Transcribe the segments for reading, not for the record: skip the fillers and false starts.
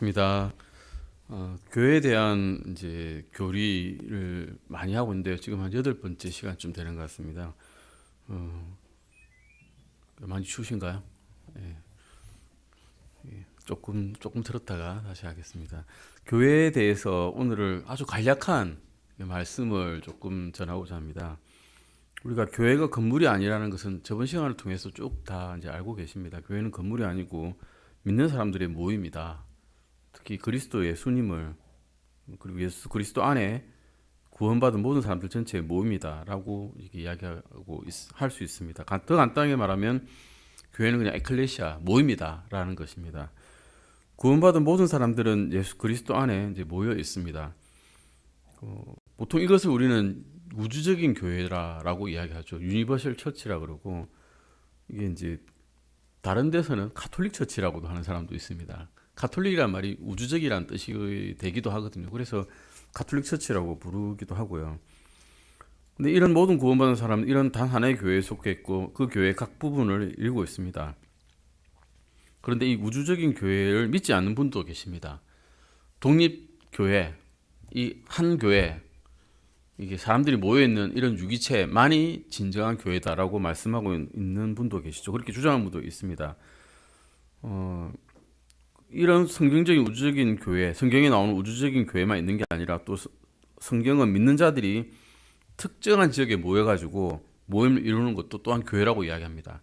반갑습니다. 교회에 대한 이제 교리를 많이 하고 있는데요. 지금 한 8번째 시간쯤 되는 것 같습니다. 많이 추우신가요? 예, 조금 들었다가 다시 하겠습니다. 교회에 대해서 오늘을 아주 간략한 말씀을 조금 전하고자 합니다. 우리가 교회가 건물이 아니라는 것은 저번 시간을 통해서 쭉 다 이제 알고 계십니다. 교회는 건물이 아니고 믿는 사람들의 모임이다. 특히 그리스도의 예수님을 그리고 예수 그리스도 안에 구원받은 모든 사람들 전체의 모임이다라고 이야기하고 할 수 있습니다. 더 간단하게 말하면 교회는 그냥 에클레시아 모임이다라는 것입니다. 구원받은 모든 사람들은 예수 그리스도 안에 이제 모여 있습니다. 보통 이것을 우리는 우주적인 교회라고 이야기하죠. 유니버셜 처치라 그러고 이게 이제 다른 데서는 카톨릭 처치라고도 하는 사람도 있습니다. 카톨릭이란 말이 우주적이라는 뜻이 되기도 하거든요. 그래서 카톨릭 처치라고 부르기도 하고요. 근데 이런 모든 구원받은 사람은 이런 단 하나의 교회에 속해 있고 그 교회의 각 부분을 이루고 있습니다. 그런데 이 우주적인 교회를 믿지 않는 분도 계십니다. 독립교회, 이 한 교회, 이게 사람들이 모여있는 이런 유기체만이 진정한 교회다라고 말씀하고 있는 분도 계시죠. 그렇게 주장하는 분도 있습니다. 이런 성경적인 우주적인 교회, 성경에 나오는 우주적인 교회만 있는 게 아니라 또 성경은 믿는 자들이 특정한 지역에 모여가지고 모임을 이루는 것도 또한 교회라고 이야기합니다.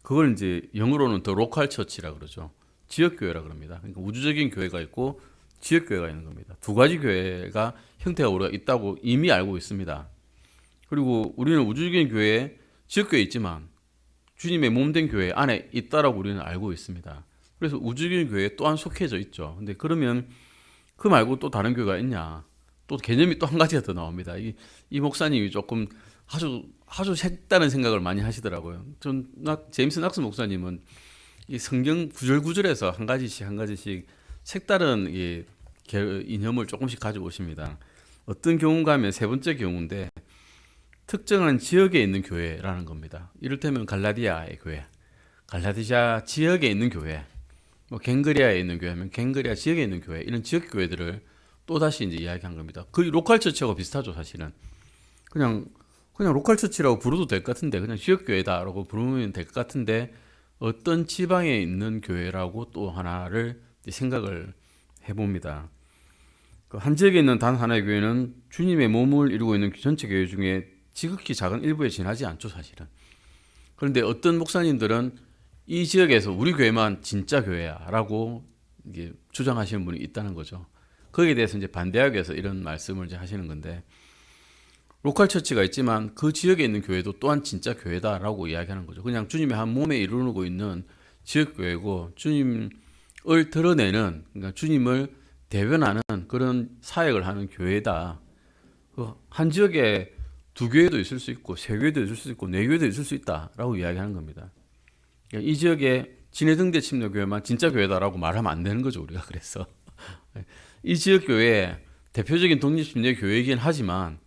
그걸 이제 영어로는 더 로컬 처치라 그러죠. 지역 교회라 그럽니다. 그러니까 우주적인 교회가 있고 지역 교회가 있는 겁니다. 두 가지 교회가 형태가 우리가 있다고 이미 알고 있습니다. 그리고 우리는 우주적인 교회에 지역 교회 있지만 주님의 몸된 교회 안에 있다라고 우리는 알고 있습니다. 그래서 우주적인 교회에 또한 속해져 있죠. 근데 그러면 그 말고 또 다른 교회가 있냐? 또 개념이 또 한 가지가 더 나옵니다. 이 목사님이 조금 아주 색다른 생각을 많이 하시더라고요. 제임스 낙스 목사님은 이 성경 구절구절에서 한 가지씩 색다른 이념을 조금씩 가지고 오십니다. 어떤 경우가 하면 세 번째 경우인데 특정한 지역에 있는 교회라는 겁니다. 이를테면 갈라디아의 교회, 갈라디아 지역에 있는 교회, 뭐 갱그리아에 있는 교회면 갱그리아 지역에 있는 교회, 이런 지역 교회들을 또 다시 이제 이야기한 겁니다. 그 로컬 처치하고 비슷하죠, 사실은. 그냥 로컬 처치라고 부르도 될 것 같은데, 그냥 지역 교회다라고 부르면 될 것 같은데, 어떤 지방에 있는 교회라고 또 하나를 생각을 해봅니다. 한 지역에 있는 단 하나의 교회는 주님의 몸을 이루고 있는 전체 교회 중에 지극히 작은 일부에 지나지 않죠, 사실은. 그런데 어떤 목사님들은 이 지역에서 우리 교회만 진짜 교회야라고 이게 주장하시는 분이 있다는 거죠. 거기에 대해서 이제 반대하기 위해서 이런 말씀을 이제 하시는 건데, 로컬 처치가 있지만 그 지역에 있는 교회도 또한 진짜 교회다라고 이야기하는 거죠. 그냥 주님의 한 몸에 이루고 있는 지역 교회고 주님을 드러내는, 그러니까 주님을 대변하는 그런 사역을 하는 교회다. 한 지역에 두 교회도 있을 수 있고 세 교회도 있을 수 있고 네 교회도 있을 수 있다라고 이야기하는 겁니다. 그러니까 이 지역에 진해등대 침례교회만 진짜 교회다라고 말하면 안 되는 거죠, 우리가. 그래서 이 지역 교회의 대표적인 독립침례교회이긴 하지만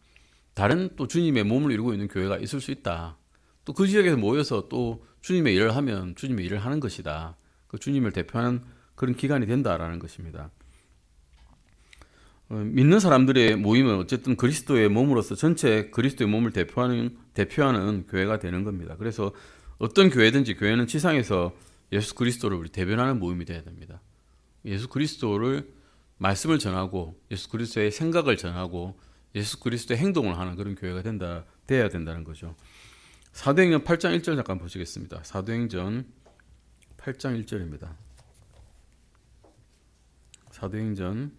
다른 또 주님의 몸을 이루고 있는 교회가 있을 수 있다. 또 그 지역에서 모여서 또 주님의 일을 하면 주님의 일을 하는 것이다. 그 주님을 대표하는 그런 기관이 된다라는 것입니다. 믿는 사람들의 모임은 어쨌든 그리스도의 몸으로서 전체 그리스도의 몸을 대표하는 교회가 되는 겁니다. 그래서 어떤 교회든지 교회는 지상에서 예수 그리스도를 우리 대변하는 모임이 되어야 됩니다. 예수 그리스도를 말씀을 전하고 예수 그리스도의 생각을 전하고 예수 그리스도의 행동을 하는 그런 교회가 되어야 된다는 거죠. 사도행전 8장 1절 잠깐 보시겠습니다. 사도행전 8장 1절입니다. 사도행전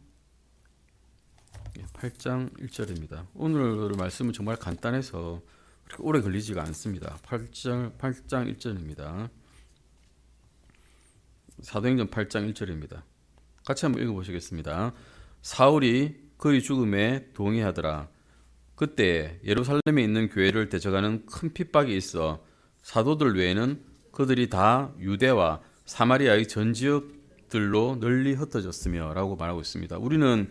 8장 1절입니다. 오늘 말씀은 정말 간단해서 그렇게 오래 걸리지가 않습니다. 8장 1절입니다. 사도행전 8장 1절입니다. 같이 한번 읽어보시겠습니다. 사울이 그의 죽음에 동의하더라. 그때 예루살렘에 있는 교회를 대적하는 큰 핍박이 있어 사도들 외에는 그들이 다 유대와 사마리아의 전 지역들로 널리 흩어졌으며 라고 말하고 있습니다. 우리는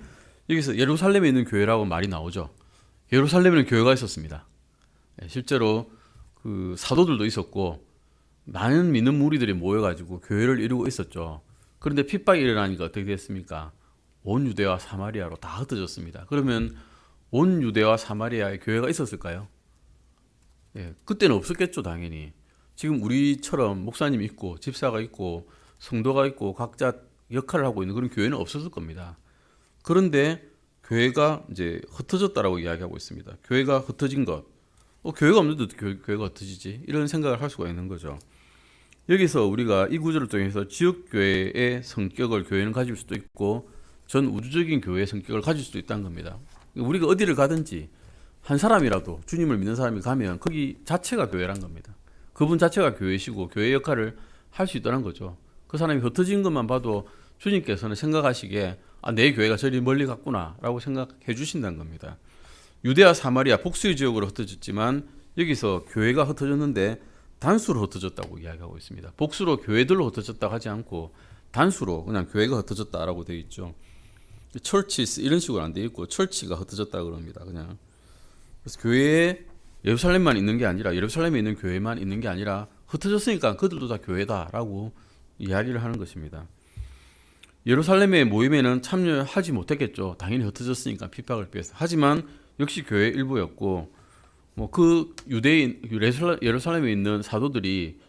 여기서 예루살렘에 있는 교회라고 말이 나오죠. 예루살렘에는 교회가 있었습니다. 실제로 그 사도들도 있었고 많은 믿는 무리들이 모여가지고 교회를 이루고 있었죠. 그런데 핍박이 일어나니까 어떻게 됐습니까? 온 유대와 사마리아로 다 흩어졌습니다. 그러면 온 유대와 사마리아에 교회가 있었을까요? 예, 그때는 없었겠죠, 당연히. 지금 우리처럼 목사님 있고 집사가 있고 성도가 있고 각자 역할을 하고 있는 그런 교회는 없었을 겁니다. 그런데 교회가 이제 흩어졌다라고 이야기하고 있습니다. 교회가 흩어진 것. 교회가 없는데 어떻게 교회가 흩어지지? 이런 생각을 할 수가 있는 거죠. 여기서 우리가 이 구절을 통해서 지역교회의 성격을 교회는 가질 수도 있고 전 우주적인 교회의 성격을 가질 수도 있다는 겁니다. 우리가 어디를 가든지 한 사람이라도 주님을 믿는 사람이 가면 거기 자체가 교회란 겁니다. 그분 자체가 교회시고 교회 역할을 할 수 있다는 거죠. 그 사람이 흩어진 것만 봐도 주님께서는 생각하시기에 내 교회가 저리 멀리 갔구나 라고 생각해 주신다는 겁니다. 유대와 사마리아 복수의 지역으로 흩어졌지만 여기서 교회가 흩어졌는데 단수로 흩어졌다고 이야기하고 있습니다. 복수로 교회들로 흩어졌다고 하지 않고 단수로 그냥 교회가 흩어졌다라고 되어 있죠. 철치 이런 식으로 안 되어 있고 철치가 흩어졌다 그럽니다. 그냥 그래서 교회에 예루살렘만 있는 게 아니라 예루살렘에 있는 교회만 있는 게 아니라 흩어졌으니까 그들도 다 교회다라고 이야기를 하는 것입니다. 예루살렘의 모임에는 참여하지 못했겠죠. 당연히 흩어졌으니까 핍박을 피해서. 하지만 역시 교회 일부였고 그 유대인 예루살렘에 있는 사도들이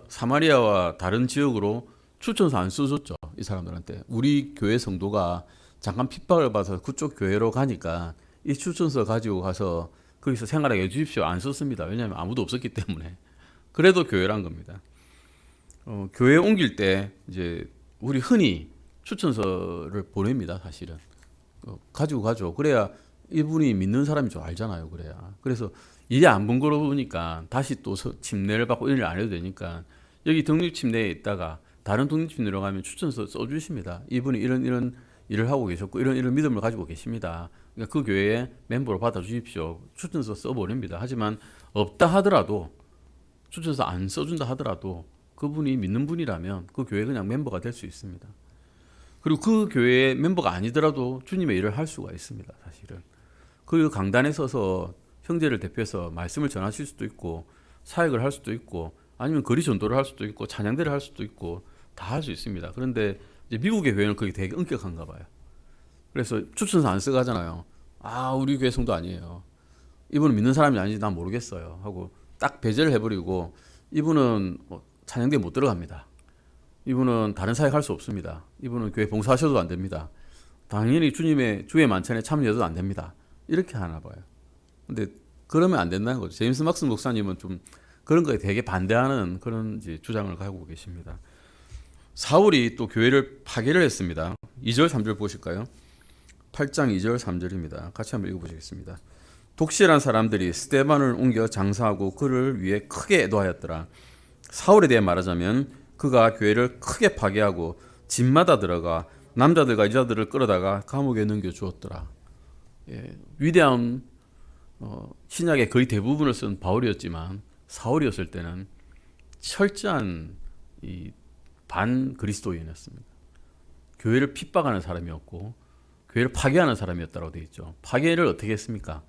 사마리아와 다른 지역으로 추천서 안 써줬죠. 이 사람들한테 우리 교회 성도가 잠깐 핍박을 받아서 그쪽 교회로 가니까 이 추천서 가지고 가서 거기서 생활하게 해주십시오. 안 썼습니다. 왜냐하면 아무도 없었기 때문에. 그래도 교회란 겁니다. 교회 옮길 때 이제 우리 흔히 추천서를 보냅니다. 사실은 가지고 가죠. 그래야 이분이 믿는 사람이 좀 알잖아요. 그래야. 그래서 일이 안 번거로우니까 다시 또 침례를 받고 이런 일 안 해도 되니까 여기 독립 침례에 있다가 다른 독립 침례로 가면 추천서 써주십니다. 이분이 이런 일을 하고 계셨고 이런 믿음을 가지고 계십니다. 그러니까 그 교회에 멤버로 받아주십시오. 추천서 써버립니다. 하지만 없다 하더라도 추천서 안 써준다 하더라도 그분이 믿는 분이라면 그 교회 그냥 멤버가 될 수 있습니다. 그리고 그 교회의 멤버가 아니더라도 주님의 일을 할 수가 있습니다. 사실은. 그 강단에 서서 형제를 대표해서 말씀을 전하실 수도 있고 사역을 할 수도 있고 아니면 거리 전도를 할 수도 있고 찬양대를 할 수도 있고 다 할 수 있습니다. 그런데 이제 미국의 교회는 그게 되게 엄격한가 봐요. 그래서 추천서 안 쓰고 하잖아요. 우리 교회 성도 아니에요. 이분은 믿는 사람이 아닌지 난 모르겠어요. 하고 딱 배제를 해버리고 이분은 찬양대에 못 들어갑니다. 이분은 다른 사역 할 수 없습니다. 이분은 교회 봉사하셔도 안 됩니다. 당연히 주님의 주의 만찬에 참여해도 안 됩니다. 이렇게 하나 봐요. 근데 그러면 안 된다는 거죠. 제임스 막스 목사님은 좀 그런 거에 되게 반대하는 그런 이제 주장을 가지고 계십니다. 사울이 또 교회를 파괴를 했습니다. 2절 3절 보실까요? 8장 2절 3절입니다. 같이 한번 읽어보시겠습니다. 독실한 사람들이 스데반을 옮겨 장사하고 그를 위해 크게 애도하였더라. 사울에 대해 말하자면 그가 교회를 크게 파괴하고 집마다 들어가 남자들과 여자들을 끌어다가 감옥에 넘겨주었더라. 위대한 신약의 거의 대부분을 쓴 바울이었지만 사울이었을 때는 철저한 이 반그리스도인이었습니다. 교회를 핍박하는 사람이었고 교회를 파괴하는 사람이었다고 되어 있죠. 파괴를 어떻게 했습니까?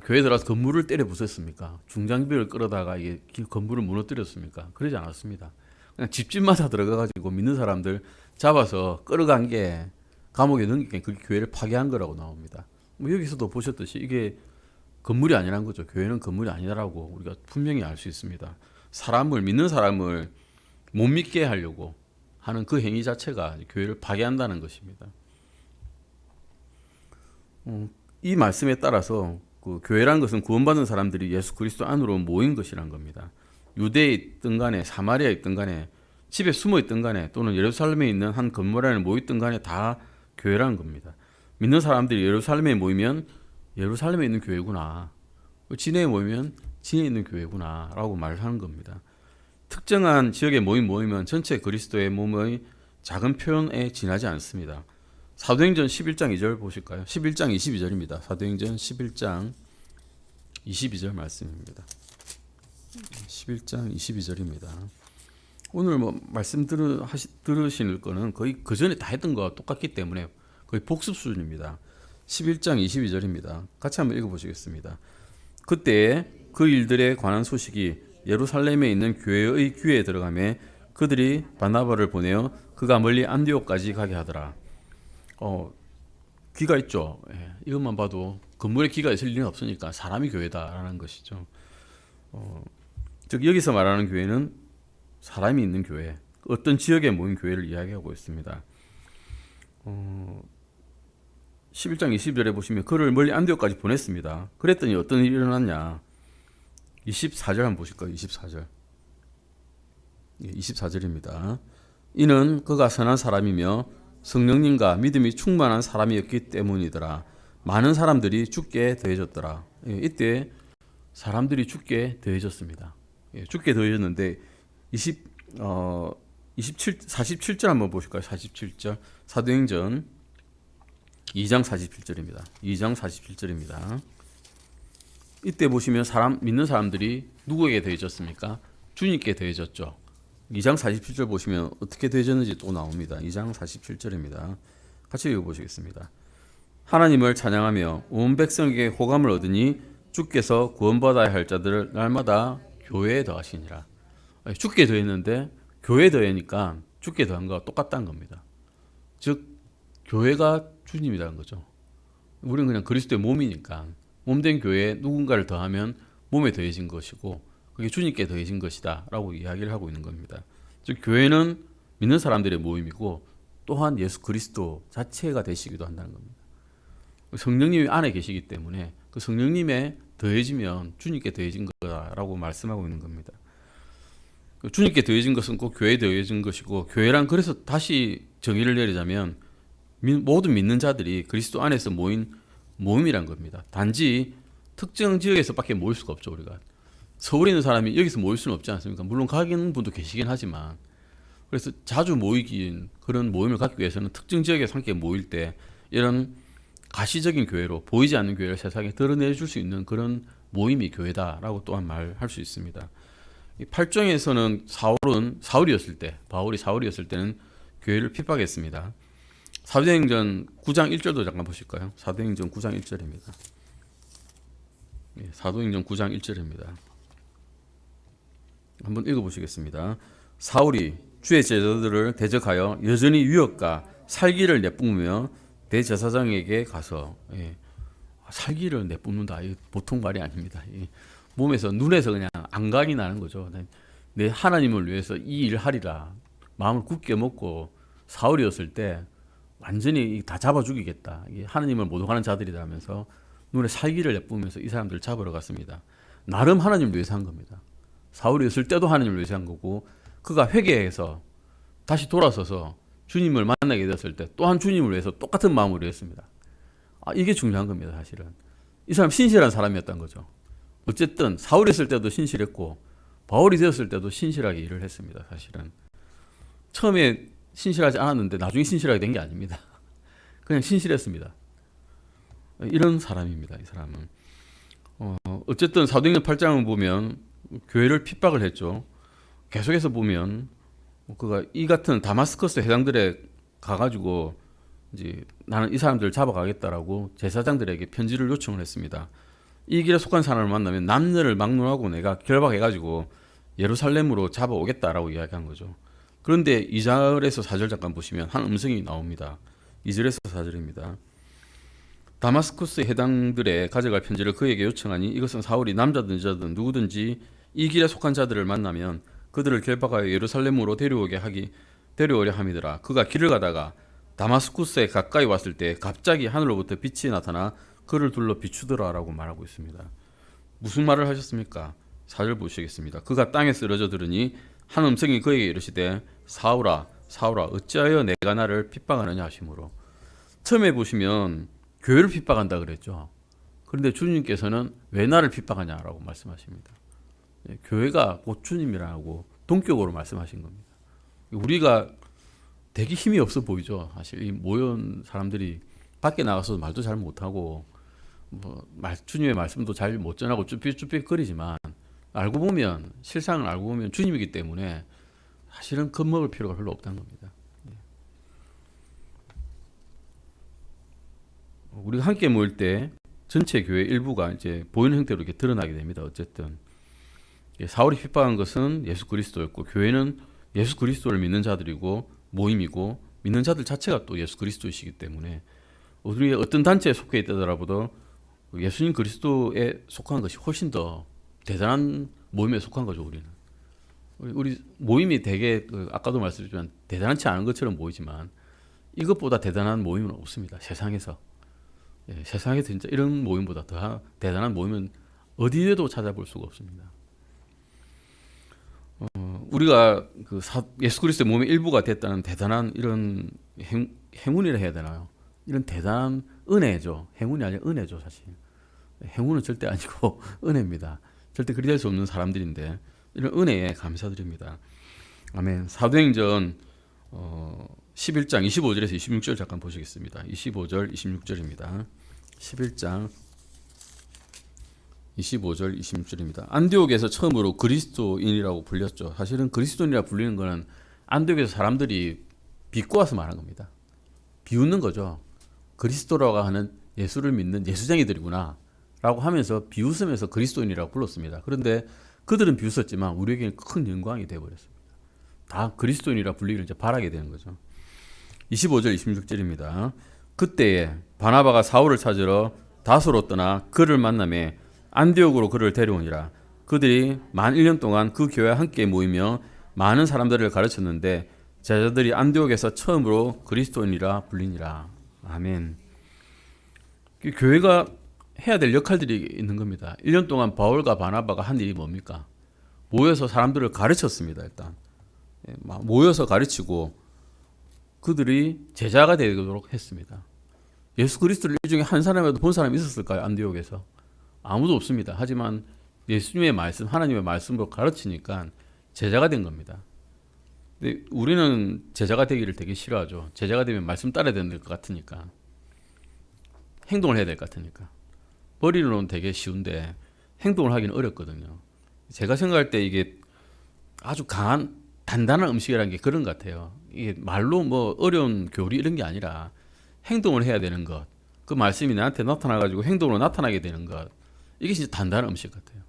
교회에 들어가서 건물을 때려 부쉈습니까? 중장비를 끌어다가 이게 건물을 무너뜨렸습니까? 그러지 않았습니다. 그냥 집집마다 들어가가지고 믿는 사람들 잡아서 끌어간 게 감옥에 넘긴 게 그게 교회를 파괴한 거라고 나옵니다. 여기서도 보셨듯이 이게 건물이 아니란 거죠. 교회는 건물이 아니라고 우리가 분명히 알 수 있습니다. 믿는 사람을 못 믿게 하려고 하는 그 행위 자체가 교회를 파괴한다는 것입니다. 이 말씀에 따라서 그 교회라는 것은 구원받은 사람들이 예수 그리스도 안으로 모인 것이란 겁니다. 유대에 있든 간에 사마리아에 있든 간에 집에 숨어 있든 간에 또는 예루살렘에 있는 한 건물 안에 모였든 간에 다 교회라는 겁니다. 믿는 사람들이 예루살렘에 모이면 예루살렘에 있는 교회구나. 진해에 모이면 진해에 있는 교회구나 라고 말하는 겁니다. 특정한 지역에 모이면 전체 그리스도의 몸의 작은 표현에 지나지 않습니다. 사도행전 11장 2절 보실까요? 11장 22절입니다. 사도행전 11장 22절 말씀입니다. 11장 22절입니다. 오늘 말씀 들으실 거는 거의 그 전에 다 했던 거와 똑같기 때문에 거의 복습 수준입니다. 11장 22절입니다. 같이 한번 읽어보시겠습니다. 그때 그 일들에 관한 소식이 예루살렘에 있는 교회의 귀에 들어가매 그들이 바나바를 보내어 그가 멀리 안디옥까지 가게 하더라. 귀가 있죠. 예, 이것만 봐도 건물에 귀가 있을 리는 없으니까 사람이 교회다라는 것이죠. 즉 여기서 말하는 교회는 사람이 있는 교회, 어떤 지역에 모인 교회를 이야기하고 있습니다. 11장 20절에 보시면 그를 멀리 안디옥까지 보냈습니다. 그랬더니 어떤 일이 일어났냐. 24절 한번 보실까요? 24절. 24절입니다. 이는 그가 선한 사람이며 성령님과 믿음이 충만한 사람이었기 때문이더라. 많은 사람들이 죽게 더해졌더라. 이때 사람들이 죽게 더해졌습니다. 죽게 더해졌는데 47절 한번 보실까요? 47절. 사도행전 2장 47절입니다. 2장 47절입니다. 이때 보시면 믿는 사람들이 누구에게 더해졌습니까? 주님께 더해졌죠. 2장 47절 보시면 어떻게 더해졌는지 또 나옵니다. 2장 47절입니다. 같이 읽어보시겠습니다. 하나님을 찬양하며 온 백성에게 호감을 얻으니 주께서 구원받아야 할 자들을 날마다 교회에 더하시니라. 죽게 더했는데 교회에 더하니까 죽게 더한 거와 똑같다는 겁니다. 즉 교회가 주님이라는 거죠. 우리는 그냥 그리스도의 몸이니까 몸된 교회에 누군가를 더하면 몸에 더해진 것이고 그게 주님께 더해진 것이다 라고 이야기를 하고 있는 겁니다. 즉 교회는 믿는 사람들의 모임이고 또한 예수 그리스도 자체가 되시기도 한다는 겁니다. 성령님이 안에 계시기 때문에 그 성령님에 더해지면 주님께 더해진 거다라고 말씀하고 있는 겁니다. 주님께 더해진 것은 꼭 교회에 더해진 것이고 교회란 그래서 다시 정의를 내리자면 모든 믿는 자들이 그리스도 안에서 모인 모임이란 겁니다. 단지 특정 지역에서밖에 모일 수가 없죠. 우리가 서울에 있는 사람이 여기서 모일 수는 없지 않습니까? 물론 가는 분도 계시긴 하지만 그래서 자주 모이긴 그런 모임을 갖기 위해서는 특정 지역에서 함께 모일 때 이런 가시적인 교회로 보이지 않는 교회를 세상에 드러내줄 수 있는 그런 모임이 교회다라고 또한 말할 수 있습니다. 이 8장에서는 바울이 사울이었을 때는 교회를 핍박했습니다. 사도행전 9장 1절도 잠깐 보실까요? 사도행전 9장 1절입니다. 사도행전 9장 1절입니다. 한번 읽어보시겠습니다. 사울이 주의 제자들을 대적하여 여전히 유혹과 살기를 내뿜으며 대제사장에게 가서 살기를 내뿜는다. 보통 말이 아닙니다. 몸에서 눈에서 그냥 안각이 나는 거죠. 내 하나님을 위해서 이 일을 하리라 마음을 굳게 먹고 사울이었을 때 완전히 다 잡아 죽이겠다. 하나님을 모독하는 자들이다 하면서 눈에 살기를 내뿜으면서 이 사람들을 잡으러 갔습니다. 나름 하나님을 위해서 한 겁니다. 사울이었을 때도 하나님을 위해서 한 거고 그가 회개해서 다시 돌아서서 주님을 만나게 되었을 때 또한 주님을 위해서 똑같은 마음으로 했습니다. 이게 중요한 겁니다. 사실은 이 사람 신실한 사람이었던 거죠. 어쨌든 사울이었을 때도 신실했고 바울이 되었을 때도 신실하게 일을 했습니다. 사실은 처음에 신실하지 않았는데 나중에 신실하게 된 게 아닙니다. 그냥 신실했습니다. 이런 사람입니다. 이 사람은 어쨌든 사도행전 8장을 보면 교회를 핍박을 했죠. 계속해서 보면 그가 이 같은 다마스커스 해당들에 가가지고 이제 나는 이 사람들을 잡아가겠다라고 제사장들에게 편지를 요청을 했습니다. 이 길에 속한 사람을 만나면 남녀를 막론하고 내가 결박해가지고 예루살렘으로 잡아오겠다라고 이야기한 거죠. 그런데 2절에서 4절 잠깐 보시면 한 음성이 나옵니다. 2절에서 4절입니다. 다마스쿠스의 해당들에 가져갈 편지를 그에게 요청하니 이것은 사울이 남자든 여자든 누구든지 이 길에 속한 자들을 만나면 그들을 결박하여 예루살렘으로 데려오려 함이더라. 그가 길을 가다가 다마스쿠스에 가까이 왔을 때 갑자기 하늘로부터 빛이 나타나 그를 둘러 비추더라라고 말하고 있습니다. 무슨 말을 하셨습니까? 4절 보시겠습니다. 그가 땅에 쓰러져 들으니 한 음성이 그에게 이르시되 사울아 사울아 어찌하여 내가 나를 핍박하느냐 하시므로 처음에 보시면 교회를 핍박한다 그랬죠. 그런데 주님께서는 왜 나를 핍박하냐라고 말씀하십니다. 교회가 곧 주님이라고 동격으로 말씀하신 겁니다. 우리가 되게 힘이 없어 보이죠. 사실 이 모여온 사람들이 밖에 나가서 말도 잘 못하고 주님의 말씀도 잘 못 전하고 쭈삣쭈삣거리지만 실상을 알고 보면 주님이기 때문에 사실은 겁먹을 필요가 별로 없다는 겁니다. 우리가 함께 모일 때 전체 교회 일부가 이제 보이는 형태로 이렇게 드러나게 됩니다. 어쨌든 사울이 핍박한 것은 예수 그리스도였고 교회는 예수 그리스도를 믿는 자들이고 모임이고 믿는 자들 자체가 또 예수 그리스도이시기 때문에 우리 어떤 단체에 속해 있더라도 예수님 그리스도에 속한 것이 훨씬 더 대단한 모임에 속한 거죠. 우리 모임이 되게 아까도 말씀드렸지만 대단하지 않은 것처럼 보이지만 이것보다 대단한 모임은 없습니다. 세상에서. 세상에 진짜 이런 모임보다 더 대단한 모임은 어디에도 찾아볼 수가 없습니다. 우리가 예수 그리스도의 몸의 일부가 됐다는 대단한 이런 행운이라 해야 되나요? 이런 대단한 은혜죠. 행운이 아니라 은혜죠, 사실. 행운은 절대 아니고 은혜입니다. 절대 그리 될 수 없는 사람들인데 이런 은혜에 감사드립니다. 아멘. 사도행전 11장 25절에서 26절 잠깐 보시겠습니다. 25절, 26절입니다. 11장 25절, 26절입니다. 안디옥에서 처음으로 그리스도인이라고 불렸죠. 사실은 그리스도인이라 불리는 것은 안디옥에서 사람들이 비꼬아서 말한 겁니다. 비웃는 거죠. 그리스도라고 하는 예수를 믿는 예수쟁이들이구나 라고 하면서 비웃으면서 그리스도인이라고 불렀습니다. 그런데 그들은 비웃었지만 우리에게는 큰 영광이 되어버렸습니다. 다 그리스도인이라 불리기를 이제 바라게 되는 거죠. 25절 26절입니다. 그때에 바나바가 사울을 찾으러 다소로 떠나 그를 만나매 안디옥으로 그를 데려오니라. 그들이 만 1년 동안 그 교회에 함께 모이며 많은 사람들을 가르쳤는데 제자들이 안디옥에서 처음으로 그리스도인이라 불리니라. 아멘. 교회가 해야 될 역할들이 있는 겁니다. 1년 동안 바울과 바나바가 한 일이 뭡니까? 모여서 사람들을 가르쳤습니다. 일단 모여서 가르치고 그들이 제자가 되도록 했습니다. 예수 그리스도를 이 중에 한 사람이라도 본 사람이 있었을까요? 안디옥에서 아무도 없습니다. 하지만 예수님의 말씀, 하나님의 말씀으로 가르치니까 제자가 된 겁니다. 근데 우리는 제자가 되기를 되게 싫어하죠. 제자가 되면 말씀 따라야 되는 것 같으니까, 행동을 해야 될 것 같으니까. 머리로는 되게 쉬운데 행동을 하기는 어렵거든요. 제가 생각할 때 이게 아주 강한 단단한 음식이라는 게 그런 것 같아요. 이게 말로 뭐 어려운 교리 이런 게 아니라 행동을 해야 되는 것, 그 말씀이 나한테 나타나가지고 행동으로 나타나게 되는 것, 이게 진짜 단단한 음식 같아요.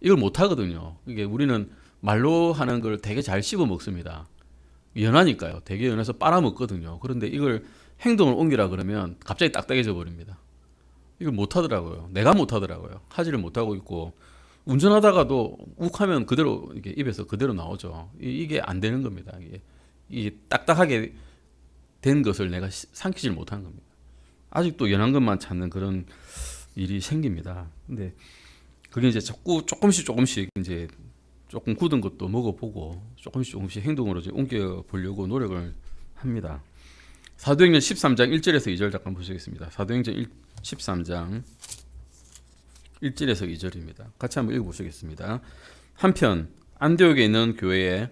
이걸 못 하거든요. 이게 우리는 말로 하는 걸 되게 잘 씹어 먹습니다. 연하니까요. 되게 연해서 빨아먹거든요. 그런데 이걸 행동을 옮기라 그러면 갑자기 딱딱해져 버립니다. 이걸 못 하더라고요. 내가 못 하더라고요. 하지를 못하고 있고, 운전하다가도 욱하면 그대로 이게 입에서 그대로 나오죠. 이게 안 되는 겁니다. 이게 딱딱하게 된 것을 내가 삼키질 못한 겁니다. 아직도 연한 것만 찾는 그런 일이 생깁니다. 근데 그게 이제 조금씩 이제 조금 굳은 것도 먹어보고 조금씩 행동으로 이제 옮겨 보려고 노력을 합니다. 사도행전 13장 1절에서 2절 잠깐 보시겠습니다. 사도행전 13장 1절에서 2절입니다. 같이 한번 읽어보시겠습니다. 한편 안디옥에 있는 교회에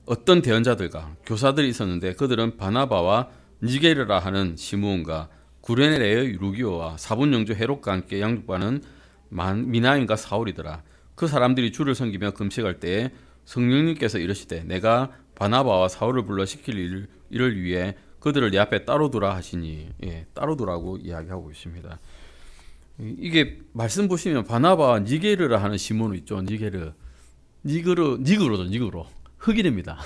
어떤 대언자들과 교사들이 있었는데 그들은 바나바와 니게르라 하는 시므온과 구레네의 루기오와 사분영주 헤롯과 함께 양육받는 미나임과 사울이더라. 그 사람들이 주를 섬기며 금식할 때에 성령님께서 이르시되 내가 바나바와 사울을 불러 시킬 일을 위해 그들을 네 앞에 따로 두라 하시니, 따로 두라고 이야기하고 있습니다. 이게 말씀 보시면 바나바와 니게르라 하는 시몬 있죠. 니그로 흑인입니다.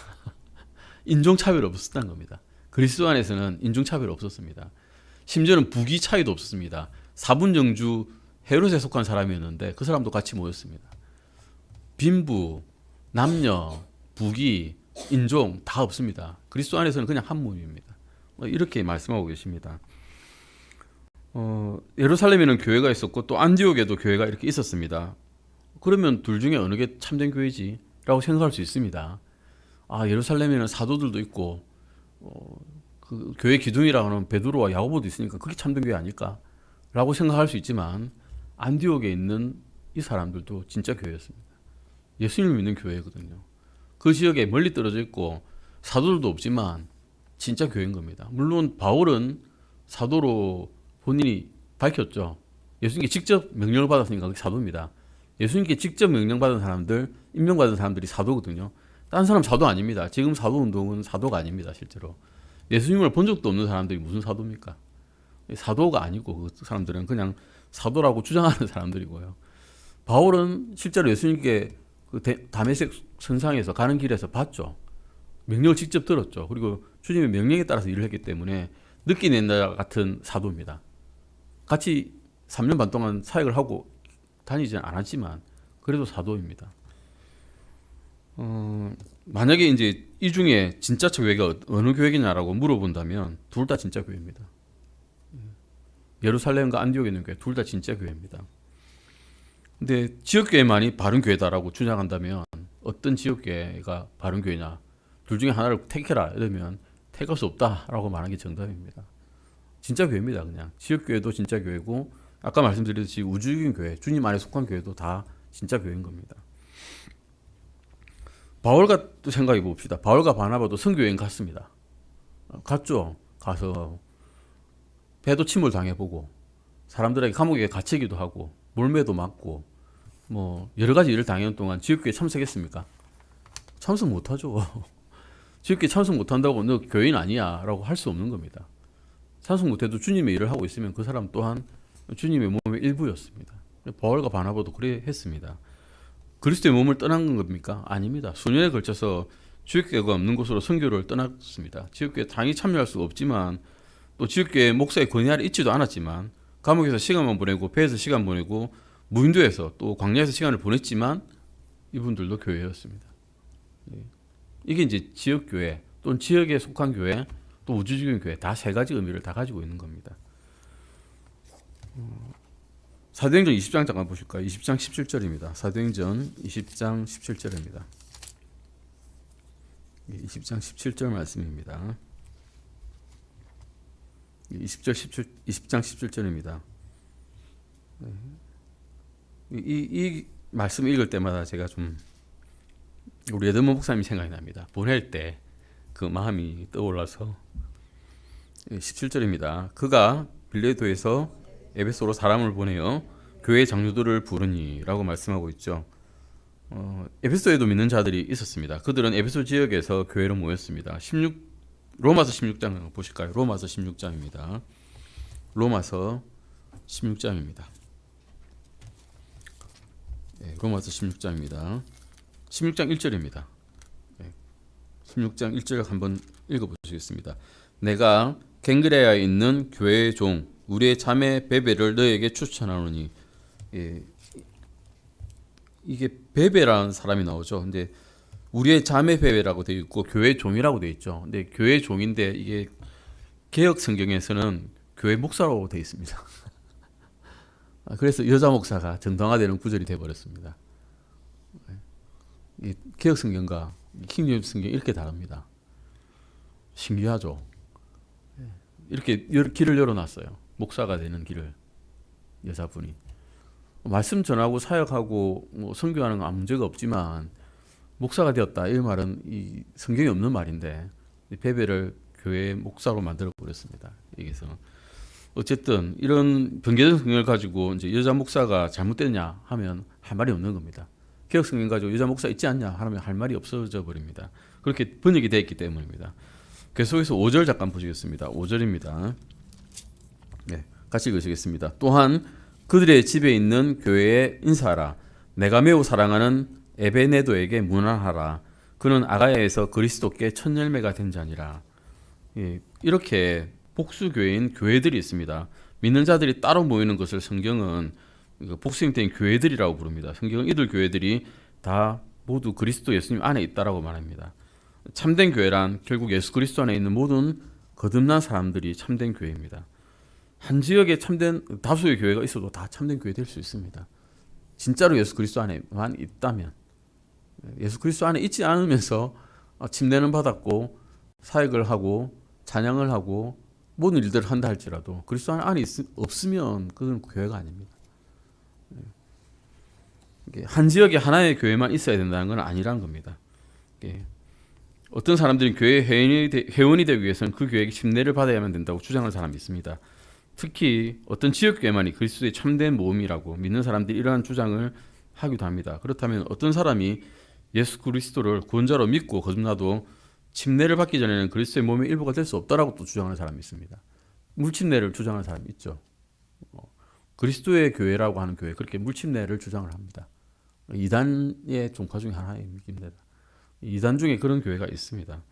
인종차별 없었다는 겁니다. 그리스도 안에서는 인종차별 없었습니다. 심지어는 부귀 차이도 없었습니다. 사분영주 헤롯에 속한 사람이었는데 그 사람도 같이 모였습니다. 빈부, 남녀, 부귀, 인종 다 없습니다. 그리스도 안에서는 그냥 한 몸입니다. 이렇게 말씀하고 계십니다. 예루살렘에는 교회가 있었고 또 안디옥에도 교회가 이렇게 있었습니다. 그러면 둘 중에 어느 게 참된 교회지? 라고 생각할 수 있습니다. 예루살렘에는 사도들도 있고 그 교회 기둥이라고 하는 베드로와 야고보도 있으니까 그게 참된 교회 아닐까? 라고 생각할 수 있지만 안디옥에 있는 이 사람들도 진짜 교회였습니다. 예수님을 믿는 교회거든요. 그 지역에 멀리 떨어져 있고 사도들도 없지만 진짜 교회인 겁니다. 물론 바울은 사도로 본인이 밝혔죠. 예수님께 직접 명령을 받았으니까 그게 사도입니다. 예수님께 직접 명령받은 사람들, 임명받은 사람들이 사도거든요. 다른 사람 사도 아닙니다. 지금 사도운동은 사도가 아닙니다. 실제로 예수님을 본 적도 없는 사람들이 무슨 사도입니까? 사도가 아니고 그 사람들은 그냥 사도라고 주장하는 사람들이고요. 바울은 실제로 예수님께 그 다메섹 선상에서 가는 길에서 봤죠. 명령을 직접 들었죠. 그리고 주님의 명령에 따라서 일을 했기 때문에 느끼는 자 같은 사도입니다. 같이 3년 반 동안 사역을 하고 다니지는 않았지만 그래도 사도입니다. 만약에 이제 이 중에 진짜 교회가 어느 교회냐라고 물어본다면 둘 다 진짜 교회입니다. 예루살렘과 안디옥에 있는 교회 둘 다 진짜 교회입니다. 근데 지역교회만이 바른 교회다라고 주장한다면 어떤 지역교회가 바른 교회냐, 둘 중에 하나를 택해라 이러면 택할 수 없다라고 말하는 게 정답입니다. 진짜 교회입니다. 그냥 지역교회도 진짜 교회고 아까 말씀드렸듯이 우주적인 교회, 주님 안에 속한 교회도 다 진짜 교회인 겁니다. 바울과 또 생각해 봅시다. 바울과 바나바도 선교여행 갔습니다. 갔죠. 가서 배도 침몰 당해보고 사람들에게 감옥에 갇히기도 하고 몰매도 맞고 뭐 여러 가지 일을 당하는 동안 지역교회 참석했습니까? 참석 못하죠. 지역교회 참석 못한다고 너 교인 아니야 라고 할 수 없는 겁니다. 참석 못해도 주님의 일을 하고 있으면 그 사람 또한 주님의 몸의 일부였습니다. 바울과 바나바도 그래 했습니다. 그리스도의 몸을 떠난 겁니까? 아닙니다. 수년에 걸쳐서 지역교회가 없는 곳으로 선교를 떠났습니다. 지역교회 당연히 참여할 수가 없지만 또 지역교회 목사의 권위 아래 있지도 않았지만 감옥에서 시간만 보내고 배에서 시간 보내고 무인도에서 또 광야에서 시간을 보냈지만 이분들도 교회였습니다. 이게 이제 지역교회 또는 지역에 속한 교회 또 우주적인 교회 다 세 가지 의미를 다 가지고 있는 겁니다. 사도행전 20장 잠깐 보실까요? 20장 17절입니다. 사도행전 20장 17절입니다. 20장 17절 말씀입니다. 20장 17절입니다. 이 말씀 읽을 때마다 제가 좀 우리 에드먼 목사님이 생각이 납니다. 보낼 때 그 마음이 떠올라서 17절입니다. 그가 빌레도에서 에베소로 사람을 보내어 교회 장로들을 부르니 라고 말씀하고 있죠. 에베소에도 믿는 자들이 있었습니다. 그들은 에베소 지역에서 교회로 모였습니다. 로마서 16장 보실까요? 로마서 16장입니다. 로마서 16장입니다. 네, 로마서 16장입니다. 16장 1절입니다. 16장 1절 한번 읽어보시겠습니다. 내가 갱그레아에 있는 교회의 종 우리의 자매 베베를 너에게 추천하노니. 이게 베베라는 사람이 나오죠. 근데 우리의 자매 베베라고 되어 있고 교회 종이라고 되어 있죠. 근데 교회 종인데 이게 개혁 성경에서는 교회 목사라고 되어 있습니다. 그래서 여자 목사가 정당화되는 구절이 되어 버렸습니다. 개혁 성경과 킹제임스 성경 이렇게 다릅니다. 신기하죠. 이렇게 길을 열어놨어요. 목사가 되는 길을 여자분이 말씀 전하고 사역하고 뭐 선교하는 건 아무 문제가 없지만 목사가 되었다 이 말은 이 성경에 없는 말인데 베베를 교회 목사로 만들어 버렸습니다. 여기서 어쨌든 이런 변개된 성경을 가지고 이제 여자 목사가 잘못됐냐 하면 할 말이 없는 겁니다. 개혁 성경 가지고 여자 목사 있지 않냐 하면 할 말이 없어져 버립니다. 그렇게 번역이 되어 있기 때문입니다. 계속해서 5절 잠깐 보시겠습니다. 5절입니다. 네, 같이 읽으시겠습니다. 또한 그들의 집에 있는 교회에 인사하라. 내가 매우 사랑하는 에베네도에게 문안하라. 그는 아가야에서 그리스도께 첫 열매가 된 자니라. 이렇게 복수교회인 교회들이 있습니다. 믿는 자들이 따로 모이는 것을 성경은 복수형태인 교회들이라고 부릅니다. 성경은 이들 교회들이 다 모두 그리스도 예수님 안에 있다라고 말합니다. 참된 교회란 결국 예수 그리스도 안에 있는 모든 거듭난 사람들이 참된 교회입니다. 한 지역에 참된 다수의 교회가 있어도 다 참된 교회 될 수 있습니다. 진짜로 예수 그리스도 안에만 있다면. 예수 그리스도 안에 있지 않으면서 침례는 받았고 사역을 하고 찬양을 하고 모든 일들을 한다 할지라도 그리스도 안에 없으면 그건 교회가 아닙니다. 한 지역에 하나의 교회만 있어야 된다는 건 아니라는 겁니다. 어떤 사람들이 교회 회원이 되기 위해서는 그 교회에게 침례를 받아야만 된다고 주장하는 사람이 있습니다. 특히 어떤 지역교회만이 그리스도의 참된 모험이라고 믿는 사람들이 이러한 주장을 하기도 합니다. 그렇다면 어떤 사람이 예수 그리스도를 구원자로 믿고 거듭나도 침례를 받기 전에는 그리스도의 몸의 일부가 될 수 없다라고 또 주장하는 사람이 있습니다. 물침례를 주장하는 사람이 있죠. 그리스도의 교회라고 하는 교회 그렇게 물침례를 주장을 합니다. 이단의 종파 중에 하나입니다. 이단 중에 그런 교회가 있습니다.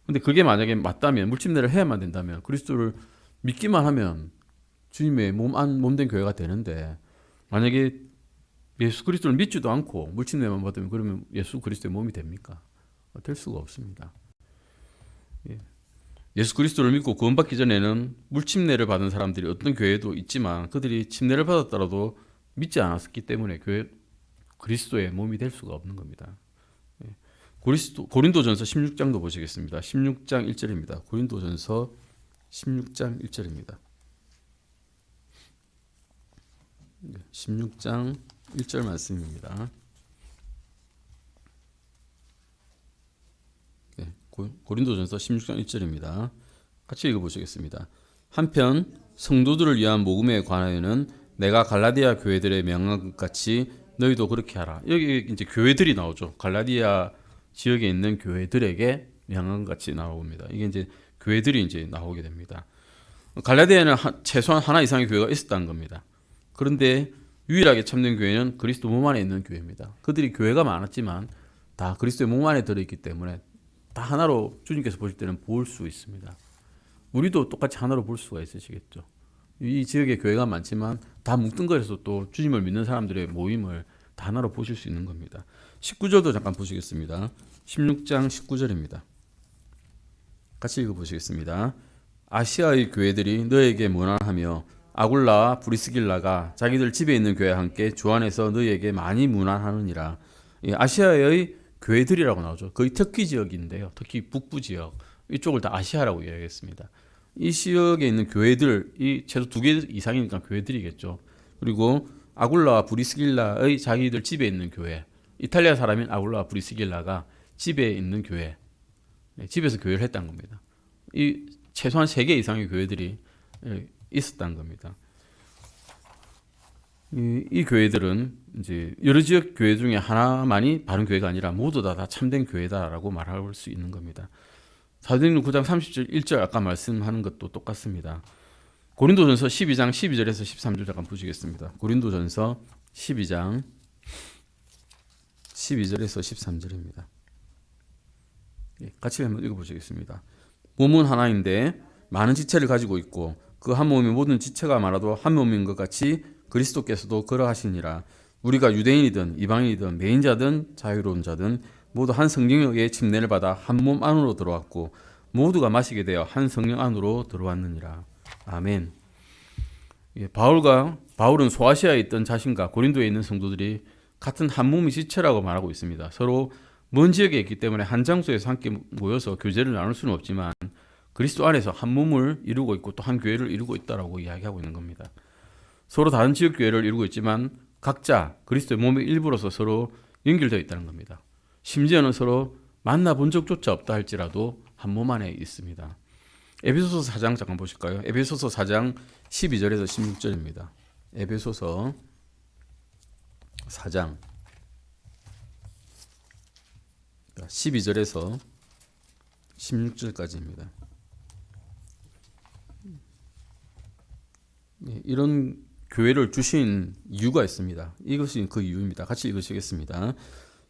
근데 그게 만약에 맞다면, 물침례를 해야만 된다면, 그리스도를 믿기만 하면 주님의 몸된 교회가 되는데, 만약에 예수 그리스도를 믿지도 않고 물침례만 받으면 그러면 예수 그리스도의 몸이 됩니까? 될 수가 없습니다. 예수 그리스도를 믿고 구원받기 전에는 물침례를 받은 사람들이 어떤 교회도 있지만 그들이 침례를 받았더라도 믿지 않았기 때문에 그리스도의 몸이 될 수가 없는 겁니다. 고린도전서 16장도 보시겠습니다. 16장 1절입니다. 고린도전서 16장 1절입니다. 16장 1절 말씀입니다. 고린도전서 16장 1절입니다. 같이 읽어보시겠습니다. 한편 성도들을 위한 모금에 관하여는 내가 갈라디아 교회들의 명한 것 같이 너희도 그렇게 하라. 여기 이제 교회들이 나오죠. 갈라디아 지역에 있는 교회들에게 명한 것 같이 나옵니다. 이게 이제 교회들이 이제 나오게 됩니다. 갈라디아에는 최소한 하나 이상의 교회가 있었다는 겁니다. 그런데 유일하게 참된 교회는 그리스도 몸 안에 있는 교회입니다. 그들이 교회가 많았지만 다 그리스도의 몸 안에 들어있기 때문에 다 하나로 주님께서 보실 때는 볼 수 있습니다. 우리도 똑같이 하나로 볼 수가 있으시겠죠. 이 지역에 교회가 많지만 다 뭉뚱그려서 또 주님을 믿는 사람들의 모임을 다 하나로 보실 수 있는 겁니다. 19절도 잠깐 보시겠습니다. 16장 19절입니다. 같이 읽어보시겠습니다. 아시아의 교회들이 너에게 문안하며 아굴라와 브리스길라가 자기들 집에 있는 교회와 함께 주 안에서 너희에게 많이 문안하느니라. 아시아의 교회들이라고 나오죠. 거의 터키 지역인데요. 특히 북부 지역 이쪽을 다 아시아라고 이야기했습니다. 이 지역에 있는 교회들이 최소 2개 이상이니까 교회들이겠죠. 그리고 아굴라와 브리스길라의 자기들 집에 있는 교회, 이탈리아 사람인 아굴라와 브리스길라가 집에 있는 교회, 집에서 교회를 했다는 겁니다. 이 최소한 3개 이상의 교회들이 있었다는 겁니다. 이 교회들은 이제 여러 지역 교회 중에 하나만이 바른 교회가 아니라 모두 다 참된 교회다라고 말할 수 있는 겁니다. 사도행전 9장 30절 1절 아까 말씀하는 것도 똑같습니다. 고린도전서 12장 12절에서 13절 잠깐 보시겠습니다. 고린도전서 12장 12절에서 13절입니다. 같이 한번 읽어보시겠습니다. 몸은 하나인데 많은 지체를 가지고 있고 그 한 몸의 모든 지체가 많아도 한 몸인 것 같이 그리스도께서도 그러하시니라. 우리가 유대인이든 이방인이든 매인자든 자유로운 자든 모두 한 성령에 의해 침례를 받아 한 몸 안으로 들어왔고 모두가 마시게 되어 한 성령 안으로 들어왔느니라. 아멘. 바울은 소아시아에 있던 자신과 고린도에 있는 성도들이 같은 한 몸의 지체라고 말하고 있습니다. 서로 먼 지역에 있기 때문에 한 장소에서 함께 모여서 교제를 나눌 수는 없지만 그리스도 안에서 한 몸을 이루고 있고 또 한 교회를 이루고 있다라고 이야기하고 있는 겁니다. 서로 다른 지역 교회를 이루고 있지만 각자 그리스도의 몸의 일부로서 서로 연결되어 있다는 겁니다. 심지어는 서로 만나본 적조차 없다 할지라도 한 몸 안에 있습니다. 에베소서 4장 잠깐 보실까요? 에베소서 4장 12절에서 16절입니다. 에베소서 4장 12절에서 16절까지입니다. 이런 교회를 주신 이유가 있습니다. 이것이 그 이유입니다. 같이 읽으시겠습니다.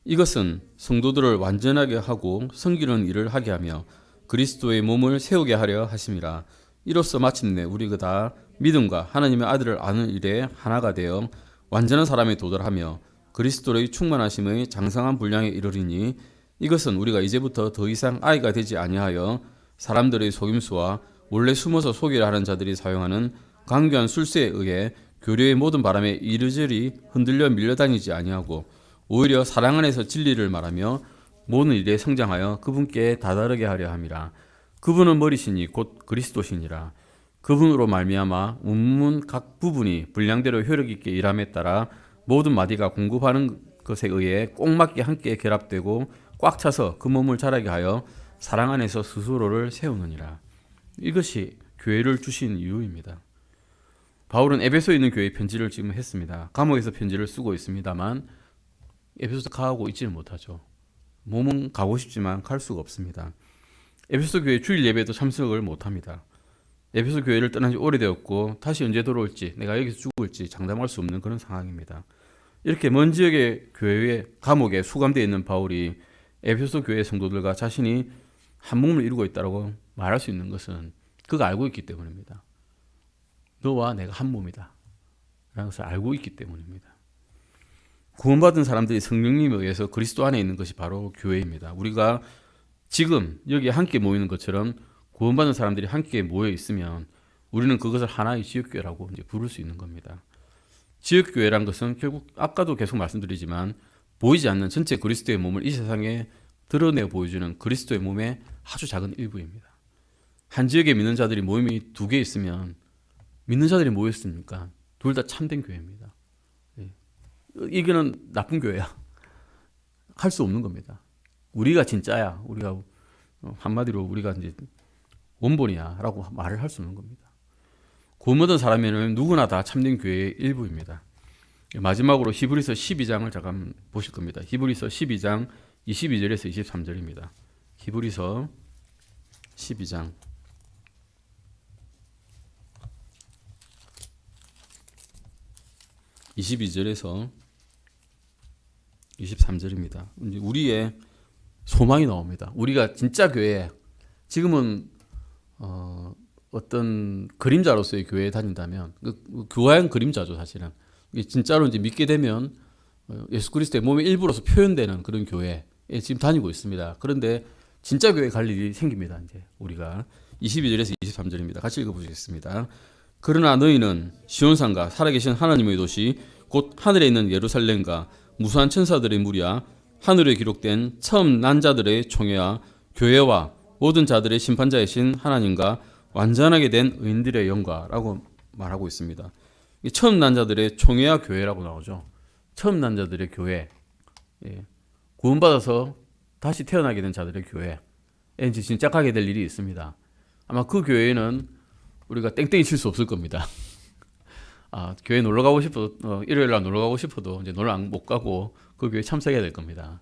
이것은 성도들을 완전하게 하고 섬기는 일을 하게 하며 그리스도의 몸을 세우게 하려 하심이라. 이로써 마침내 우리가 다 믿음과 하나님의 아들을 아는 일에 하나가 되어 완전한 사람에 도달하며 그리스도의 충만하심의 장성한 분량에 이르리니 이것은 우리가 이제부터 더 이상 아이가 되지 아니하여 사람들의 속임수와 원래 숨어서 속이려 하는 자들이 사용하는 강교한 술수에 의해 교류의 모든 바람에 이리저리 흔들려 밀려다니지 아니하고 오히려 사랑 안에서 진리를 말하며 모든 일에 성장하여 그분께 다다르게 하려 함이라. 그분은 머리시니 곧 그리스도시니라. 그분으로 말미암아 온문 각 부분이 분량대로 효력 있게 일함에 따라 모든 마디가 공급하는 것에 의해 꼭 맞게 함께 결합되고 꽉 차서 그 몸을 자라게 하여 사랑 안에서 스스로를 세우느니라. 이것이 교회를 주신 이유입니다. 바울은 에베소에 있는 교회에 편지를 지금 했습니다. 감옥에서 편지를 쓰고 있습니다만 에베소도 가고 있지는 못하죠. 몸은 가고 싶지만 갈 수가 없습니다. 에베소 교회 주일 예배도 참석을 못합니다. 에베소 교회를 떠난 지 오래되었고 다시 언제 돌아올지 내가 여기서 죽을지 장담할 수 없는 그런 상황입니다. 이렇게 먼 지역의 교회의 감옥에 수감되어 있는 바울이 에베소 교회 성도들과 자신이 한 몸을 이루고 있다고 말할 수 있는 것은 그가 알고 있기 때문입니다. 너와 내가 한 몸이다 라는 것을 알고 있기 때문입니다. 구원받은 사람들이 성령님에 의해서 그리스도 안에 있는 것이 바로 교회입니다. 우리가 지금 여기 함께 모이는 것처럼 구원받은 사람들이 함께 모여 있으면 우리는 그것을 하나의 지역교회라고 이제 부를 수 있는 겁니다. 지역교회란 것은 결국 아까도 계속 말씀드리지만 보이지 않는 전체 그리스도의 몸을 이 세상에 드러내 보여주는 그리스도의 몸의 아주 작은 일부입니다. 한 지역에 믿는 자들이 모임이 2개 있으면 믿는 자들이 모였으니까 둘 다 참된 교회입니다. 이거는 나쁜 교회야. 할 수 없는 겁니다. 우리가 진짜야. 우리가 한마디로 우리가 이제 원본이야라고 말을 할 수 없는 겁니다. 구원받은 사람에는 누구나 다 참된 교회의 일부입니다. 마지막으로 히브리서 12장을 잠깐 보실 겁니다. 히브리서 12장 22절에서 23절입니다. 히브리서 12장 22절에서 23절입니다. 이제 우리의 소망이 나옵니다. 우리가 진짜 교회, 지금은 어떤 그림자로서의 교회에 다닌다면 교화형 그림자죠, 사실은. 진짜로 이제 믿게 되면 예수 그리스도의 몸의 일부로서 표현되는 그런 교회에 지금 다니고 있습니다. 그런데 진짜 교회 갈 일이 생깁니다. 이제 우리가 22절에서 23절입니다. 같이 읽어보시겠습니다. 그러나 너희는 시온산과 살아계신 하나님의 도시 곧 하늘에 있는 예루살렘과 무수한 천사들의 무리와 하늘에 기록된 처음 난 자들의 총회와 교회와 모든 자들의 심판자이신 하나님과 완전하게 된 의인들의 영광라고 말하고 있습니다. 처음 난 자들의 총회와 교회라고 나오죠. 처음 난 자들의 교회, 구원받아서 다시 태어나게 된 자들의 교회에 이제 진짜 가게 될 일이 있습니다. 아마 그 교회에는 우리가 땡땡이 칠 수 없을 겁니다. 교회 놀러 가고 싶어도 일요일 날 놀러 가고 싶어도 이제 놀러 못 가고 그 교회 참석해야 될 겁니다.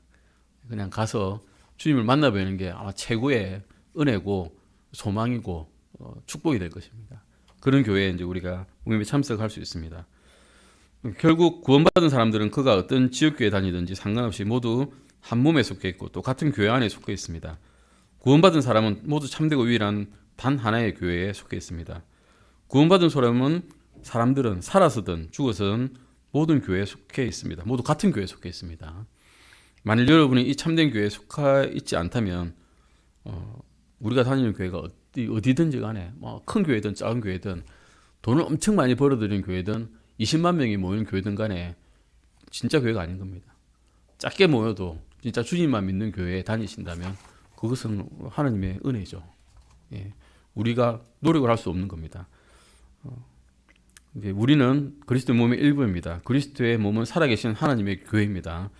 그냥 가서 주님을 만나 뵈는 게 아마 최고의 은혜고 소망이고 축복이 될 것입니다. 그런 교회에 이제 우리가 모임에 참석할 수 있습니다. 결국 구원받은 사람들은 그가 어떤 지역교회 다니든지 상관없이 모두 한 몸에 속해 있고 또 같은 교회 안에 속해 있습니다. 구원받은 사람은 모두 참되고 유일한 단 하나의 교회에 속해 있습니다. 구원받은 사람들은 살아서든 죽어서든 모든 교회에 속해 있습니다. 모두 같은 교회에 속해 있습니다. 만일 여러분이 이 참된 교회에 속해 있지 않다면 우리가 다니는 교회가 어디든지 간에 큰 교회든 작은 교회든 돈을 엄청 많이 벌어들이는 교회든 20만 명이 모이는 교회든 간에 진짜 교회가 아닌 겁니다. 작게 모여도 진짜 주님만 믿는 교회에 다니신다면 그것은 하나님의 은혜죠. 우리가 노력을 할 수 없는 겁니다. 우리는 그리스도의 몸의 일부입니다. 그리스도의 몸은 살아계신 하나님의 교회입니다.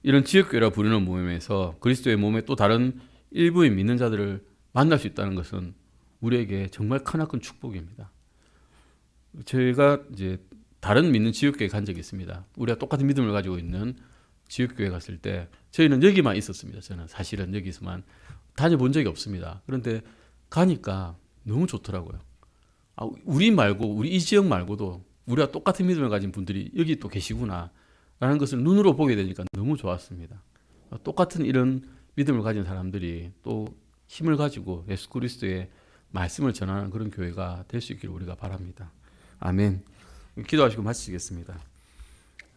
이런 지역교회라 부르는 모임에서 그리스도의 몸의 또 다른 일부인 믿는 자들을 만날 수 있다는 것은 우리에게 정말 크나큰 축복입니다. 제가 이제 다른 믿는 지역교회 간 적이 있습니다. 우리가 똑같은 믿음을 가지고 있는 지역교회 갔을 때 저희는 여기만 있었습니다. 저는 사실은 여기서만 다녀본 적이 없습니다. 그런데 가니까 너무 좋더라고요. 우리 말고 우리 이 지역 말고도 우리가 똑같은 믿음을 가진 분들이 여기 또 계시구나 라는 것을 눈으로 보게 되니까 너무 좋았습니다. 똑같은 이런 믿음을 가진 사람들이 또 힘을 가지고 예수 그리스도의 말씀을 전하는 그런 교회가 될 수 있기를 우리가 바랍니다. 아멘. 기도하시고 마치겠습니다.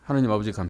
하나님 아버지 감사합니다.